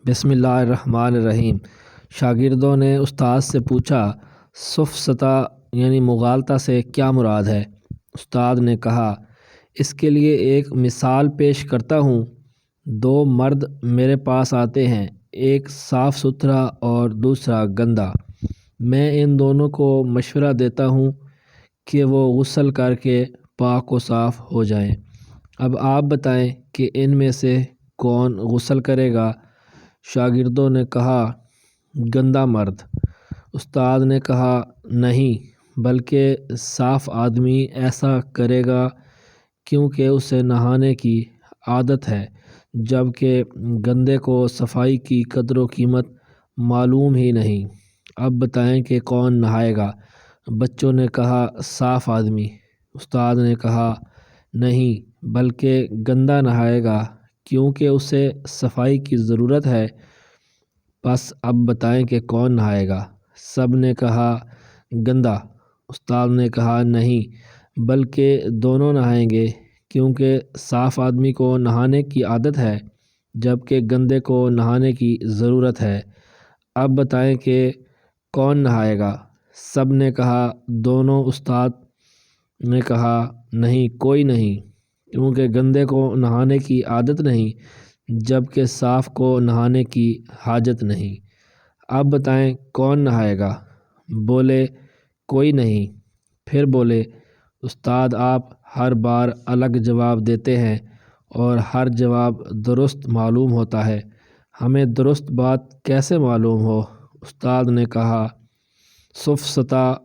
بسم اللہ الرحمن الرحیم۔ شاگردوں نے استاد سے پوچھا، سفسطہ یعنی مغالطہ سے کیا مراد ہے؟ استاد نے کہا، اس کے لیے ایک مثال پیش کرتا ہوں۔ دو مرد میرے پاس آتے ہیں، ایک صاف ستھرا اور دوسرا گندا۔ میں ان دونوں کو مشورہ دیتا ہوں کہ وہ غسل کر کے پاک و صاف ہو جائیں۔ اب آپ بتائیں کہ ان میں سے کون غسل کرے گا؟ شاگردوں نے کہا، گندا مرد۔ استاد نے کہا، نہیں، بلکہ صاف آدمی ایسا کرے گا کیونکہ اسے نہانے کی عادت ہے، جبکہ گندے کو صفائی کی قدر و قیمت معلوم ہی نہیں۔ اب بتائیں کہ کون نہائے گا؟ بچوں نے کہا، صاف آدمی۔ استاد نے کہا، نہیں، بلکہ گندا نہائے گا کیونکہ اسے صفائی کی ضرورت ہے۔ بس اب بتائیں کہ کون نہائے گا؟ سب نے کہا، گندا۔ استاد نے کہا، نہیں، بلکہ دونوں نہائیں گے کیونکہ صاف آدمی کو نہانے کی عادت ہے، جبکہ گندے کو نہانے کی ضرورت ہے۔ اب بتائیں کہ کون نہائے گا؟ سب نے کہا، دونوں۔ استاد نے کہا، نہیں، کوئی نہیں، کیونکہ گندے کو نہانے کی عادت نہیں، جبکہ صاف کو نہانے کی حاجت نہیں۔ اب بتائیں کون نہائے گا؟ بولے، کوئی نہیں۔ پھر بولے، استاد آپ ہر بار الگ جواب دیتے ہیں اور ہر جواب درست معلوم ہوتا ہے، ہمیں درست بات کیسے معلوم ہو؟ استاد نے کہا، سفسطہ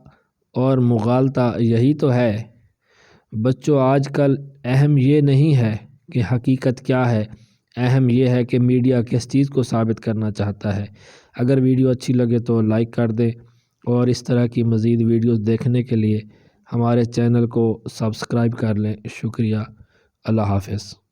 اور مغالطہ یہی تو ہے۔ بچوں، آج کل اہم یہ نہیں ہے کہ حقیقت کیا ہے، اہم یہ ہے کہ میڈیا کس چیز کو ثابت کرنا چاہتا ہے۔ اگر ویڈیو اچھی لگے تو لائک کر دیں اور اس طرح کی مزید ویڈیوز دیکھنے کے لیے ہمارے چینل کو سبسکرائب کر لیں۔ شکریہ۔ اللہ حافظ۔